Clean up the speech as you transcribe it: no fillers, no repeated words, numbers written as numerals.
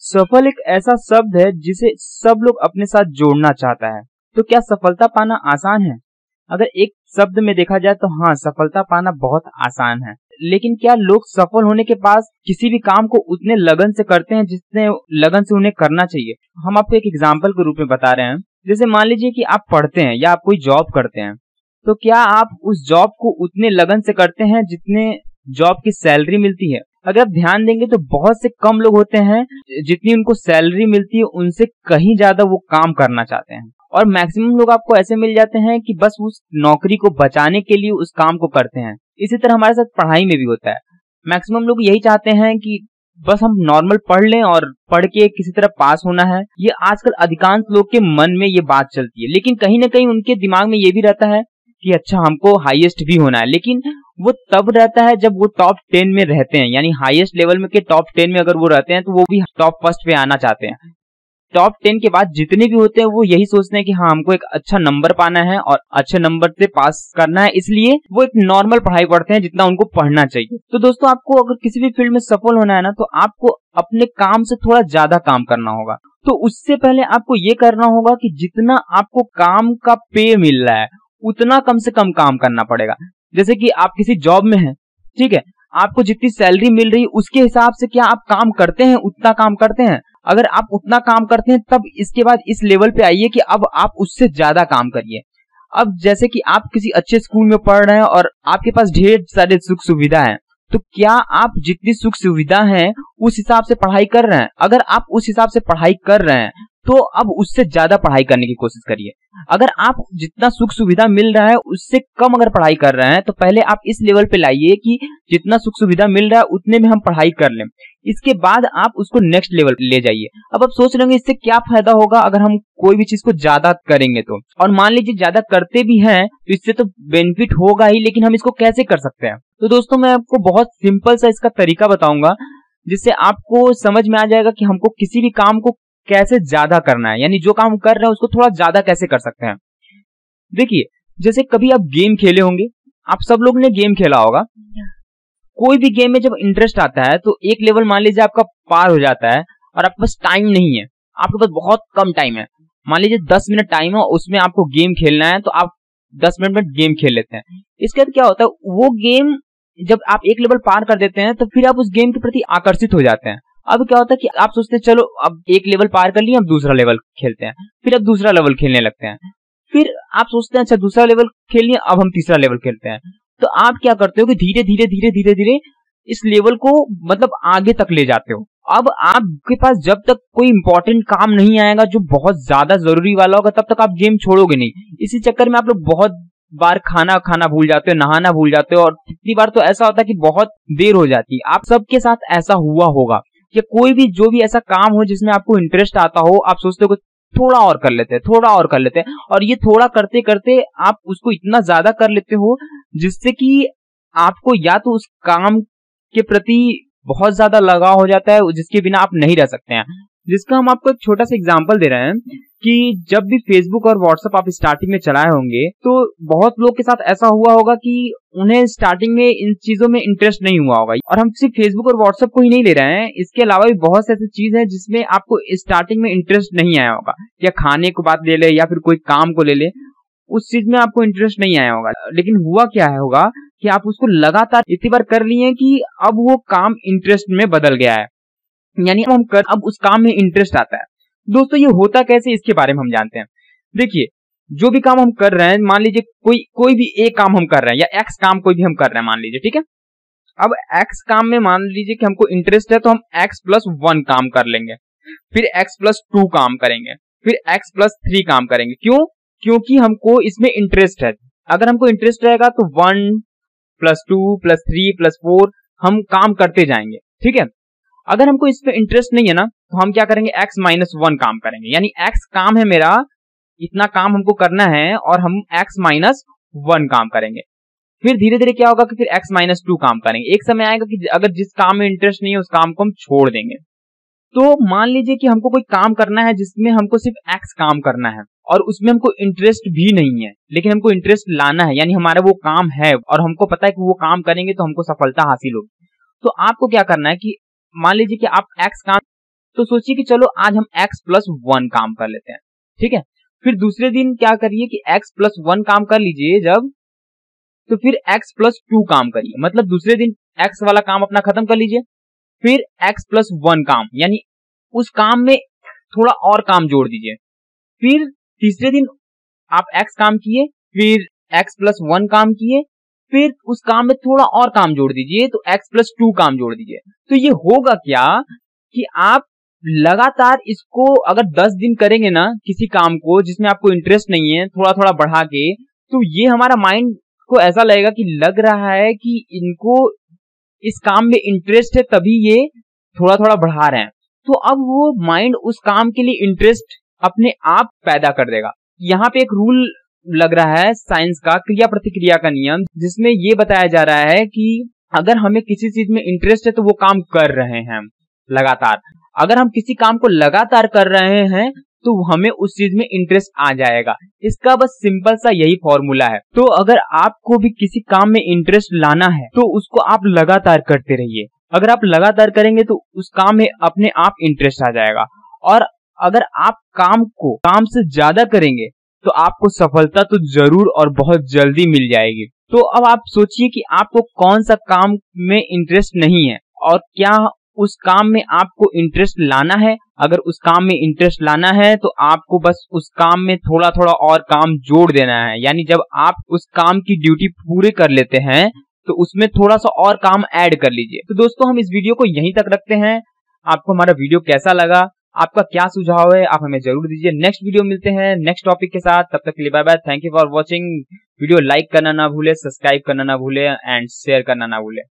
सफल एक ऐसा शब्द है जिसे सब लोग अपने साथ जोड़ना चाहता है। तो क्या सफलता पाना आसान है? अगर एक शब्द में देखा जाए तो हाँ, सफलता पाना बहुत आसान है। लेकिन क्या लोग सफल होने के बाद किसी भी काम को उतने लगन से करते हैं जितने लगन से उन्हें करना चाहिए? हम आपको एक एग्जाम्पल के रूप में बता रहे हैं। जैसे मान लीजिए कि आप पढ़ते हैं या आप कोई जॉब करते हैं, तो क्या आप उस जॉब को उतने लगन से करते हैं जितने जॉब की सैलरी मिलती है? अगर आप ध्यान देंगे तो बहुत से कम लोग होते हैं जितनी उनको सैलरी मिलती है उनसे कहीं ज्यादा वो काम करना चाहते हैं, और मैक्सिमम लोग आपको ऐसे मिल जाते हैं कि बस उस नौकरी को बचाने के लिए उस काम को करते हैं। इसी तरह हमारे साथ पढ़ाई में भी होता है। मैक्सिमम लोग यही चाहते हैं कि बस हम नॉर्मल पढ़ लें और पढ़ के किसी तरह पास होना है। ये आजकल अधिकांश लोग के मन में ये बात चलती है, लेकिन कहीं ना कहीं उनके दिमाग में ये भी रहता है कि अच्छा हमको हाईएस्ट भी होना है। लेकिन वो तब रहता है जब वो टॉप 10 में रहते हैं, यानी हाईएस्ट लेवल में के टॉप 10 में अगर वो रहते हैं तो वो भी टॉप फर्स्ट पे आना चाहते हैं। टॉप 10 के बाद जितने भी होते हैं वो यही सोचते हैं कि हाँ, हमको एक अच्छा नंबर पाना है और अच्छे नंबर से पास करना है, इसलिए वो एक नॉर्मल पढ़ाई पढ़ते हैं जितना उनको पढ़ना चाहिए। तो दोस्तों, आपको अगर किसी भी फील्ड में सफल होना है ना, तो आपको अपने काम से थोड़ा ज्यादा काम करना होगा। तो उससे पहले आपको ये करना होगा कि जितना आपको काम का पे मिल रहा है उतना कम से कम काम करना पड़ेगा। जैसे कि आप किसी जॉब में हैं, ठीक है, आपको जितनी सैलरी मिल रही है उसके हिसाब से क्या आप काम करते हैं? उतना काम करते हैं? अगर आप उतना काम करते हैं तब इसके बाद इस लेवल पे आइए कि अब आप उससे ज्यादा काम करिए। अब जैसे कि आप किसी अच्छे स्कूल में पढ़ रहे हैं और आपके पास ढेर सारे सुख सुविधा है, तो क्या आप जितनी सुख सुविधा है उस हिसाब से पढ़ाई कर रहे हैं? अगर आप उस हिसाब से पढ़ाई कर रहे हैं तो अब उससे ज्यादा पढ़ाई करने की कोशिश करिए। अगर आप जितना सुख सुविधा मिल रहा है उससे कम अगर पढ़ाई कर रहे हैं तो पहले आप इस लेवल पे लाइए कि जितना सुख सुविधा मिल रहा है उतने में हम पढ़ाई कर लें। इसके बाद आप उसको नेक्स्ट लेवल ले जाइए। अब आप सोच रहे होंगे इससे क्या फायदा होगा अगर हम कोई भी चीज को ज्यादा करेंगे तो, और मान लीजिए ज्यादा करते भी हैं तो इससे तो बेनिफिट होगा ही, लेकिन हम इसको कैसे कर सकते हैं? तो दोस्तों, मैं आपको बहुत सिंपल सा इसका तरीका बताऊंगा जिससे आपको समझ में आ जाएगा कि हमको किसी भी काम को कैसे ज्यादा करना है, यानी जो काम कर रहे हैं उसको थोड़ा ज्यादा कैसे कर सकते हैं। देखिए, जैसे कभी आप गेम खेले होंगे, आप सब लोग ने गेम खेला होगा। कोई भी गेम में जब इंटरेस्ट आता है तो एक लेवल मान लीजिए आपका पार हो जाता है और आपके पास टाइम नहीं है, आपके पास बहुत कम टाइम है। मान लीजिए 10 मिनट टाइम है, उसमें आपको गेम खेलना है तो आप 10 मिनट में गेम खेल लेते हैं। इसके बाद क्या होता है, वो गेम जब आप एक लेवल पार कर देते हैं तो फिर आप उस गेम के प्रति आकर्षित हो जाते हैं। अब क्या होता है कि आप सोचते हैं चलो अब एक लेवल पार कर लिया, अब दूसरा लेवल खेलते हैं, फिर अब दूसरा लेवल खेलने लगते हैं, फिर आप सोचते हैं अच्छा दूसरा लेवल खेल लिया, अब हम तीसरा लेवल खेलते हैं। तो आप क्या करते हो कि धीरे धीरे धीरे धीरे धीरे इस लेवल को मतलब आगे तक ले जाते हो। अब आपके पास जब तक कोई इंपॉर्टेंट काम नहीं आएगा जो बहुत ज्यादा जरूरी वाला होगा तब तक आप गेम छोड़ोगे नहीं। इसी चक्कर में आप लोग बहुत बार खाना भूल जाते हो, नहाना भूल जाते हो, और कितनी बार तो ऐसा होता है कि बहुत देर हो जाती है। आप सबके साथ ऐसा हुआ होगा कि कोई भी जो भी ऐसा काम हो जिसमें आपको इंटरेस्ट आता हो, आप सोचते हो थोड़ा और कर लेते हैं, थोड़ा और कर लेते हैं, और ये थोड़ा करते करते आप उसको इतना ज्यादा कर लेते हो जिससे कि आपको या तो उस काम के प्रति बहुत ज्यादा लगाव हो जाता है जिसके बिना आप नहीं रह सकते हैं। जिसका हम आपको एक छोटा सा एग्जांपल दे रहे हैं कि जब भी फेसबुक और व्हाट्सएप आप स्टार्टिंग में चलाए होंगे तो बहुत लोग के साथ ऐसा हुआ होगा कि उन्हें स्टार्टिंग में इन चीजों में इंटरेस्ट नहीं हुआ होगा। और हम सिर्फ फेसबुक और व्हाट्सएप को ही नहीं ले रहे हैं, इसके अलावा भी बहुत सी ऐसी चीज है जिसमें आपको स्टार्टिंग में इंटरेस्ट नहीं आया होगा, या खाने को बात ले ले या फिर कोई काम को ले ले, उस चीज में आपको इंटरेस्ट नहीं आया होगा। लेकिन हुआ क्या है होगा कि आप उसको लगातार इतनी बार कर लिए कि अब वो काम इंटरेस्ट में बदल गया है, यानी अब उस काम में इंटरेस्ट आता है। दोस्तों, ये होता कैसे इसके बारे में हम जानते हैं। देखिए, जो भी काम हम कर रहे हैं, मान लीजिए कोई भी एक काम हम कर रहे हैं या एक्स काम कोई भी हम कर रहे हैं मान लीजिए, ठीक है। अब एक्स काम में मान लीजिए कि हमको इंटरेस्ट है तो हम x+1 काम कर लेंगे, फिर x+2 काम करेंगे, फिर x+3 काम करेंगे। क्यों? क्योंकि हमको इसमें इंटरेस्ट है। अगर हमको इंटरेस्ट रहेगा तो 1+2+3+4 हम काम करते जाएंगे, ठीक है। अगर हमको इस पे इंटरेस्ट नहीं है ना तो हम क्या करेंगे, x-1 काम करेंगे, यानी x काम है मेरा, इतना काम हमको करना है और हम x-1 काम करेंगे। फिर धीरे धीरे क्या होगा कि फिर x-2 काम करेंगे। एक समय आएगा कि अगर जिस काम में इंटरेस्ट नहीं है उस काम को हम छोड़ देंगे। तो मान लीजिए कि हमको कोई काम करना है जिसमें हमको सिर्फ x काम करना है और उसमें हमको इंटरेस्ट भी नहीं है, लेकिन हमको इंटरेस्ट लाना है, यानी हमारा वो काम है और हमको पता है कि वो काम करेंगे तो हमको सफलता हासिल होगी। तो आपको क्या करना है कि मान लीजिए कि आप x काम तो सोचिए कि चलो आज हम x+1 काम कर लेते हैं, ठीक है। फिर दूसरे दिन क्या करिए कि x+1 काम कर लीजिए जब, तो फिर x+2 काम करिए, मतलब दूसरे दिन x वाला काम अपना खत्म कर लीजिए, फिर x+1 काम, यानी उस काम में थोड़ा और काम जोड़ दीजिए। फिर तीसरे दिन आप x काम किए, फिर x+1 काम किए, फिर उस काम में थोड़ा और काम जोड़ दीजिए, तो x+2 काम जोड़ दीजिए। तो ये होगा क्या कि आप लगातार इसको अगर 10 दिन करेंगे ना किसी काम को जिसमें आपको इंटरेस्ट नहीं है, थोड़ा थोड़ा बढ़ा के, तो ये हमारा माइंड को ऐसा लगेगा कि लग रहा है कि इनको इस काम में इंटरेस्ट है, तभी ये थोड़ा थोड़ा बढ़ा रहे हैं। तो अब वो माइंड उस काम के लिए इंटरेस्ट अपने आप पैदा कर देगा। यहाँ पे एक रूल लग रहा है साइंस का, क्रिया प्रतिक्रिया का नियम, जिसमें ये बताया जा रहा है कि अगर हमें किसी चीज में इंटरेस्ट है तो वो काम कर रहे हैं हम लगातार। अगर हम किसी काम को लगातार कर रहे हैं तो हमें उस चीज में इंटरेस्ट आ जाएगा। इसका बस सिंपल सा यही फॉर्मूला है। तो अगर आपको भी किसी काम में इंटरेस्ट लाना है तो उसको आप लगातार करते रहिए। अगर आप लगातार करेंगे तो उस काम में अपने आप इंटरेस्ट आ जाएगा, और अगर आप काम को काम से ज्यादा करेंगे तो आपको सफलता तो जरूर और बहुत जल्दी मिल जाएगी। तो अब आप सोचिए कि आपको कौन सा काम में इंटरेस्ट नहीं है और क्या उस काम में आपको इंटरेस्ट लाना है। अगर उस काम में इंटरेस्ट लाना है तो आपको बस उस काम में थोड़ा थोड़ा और काम जोड़ देना है, यानी जब आप उस काम की ड्यूटी पूरी कर लेते हैं तो उसमें थोड़ा सा और काम ऐड कर लीजिए। तो दोस्तों हम इस वीडियो को यहीं तक रखते हैं। आपको हमारा वीडियो कैसा लगा, आपका क्या सुझाव है, आप हमें जरूर दीजिए। नेक्स्ट वीडियो मिलते हैं नेक्स्ट टॉपिक के साथ, तब तक के लिए bye bye. Thank you for watching. Video like करना ना भूले, सब्सक्राइब करना ना भूले एंड शेयर करना ना भूले।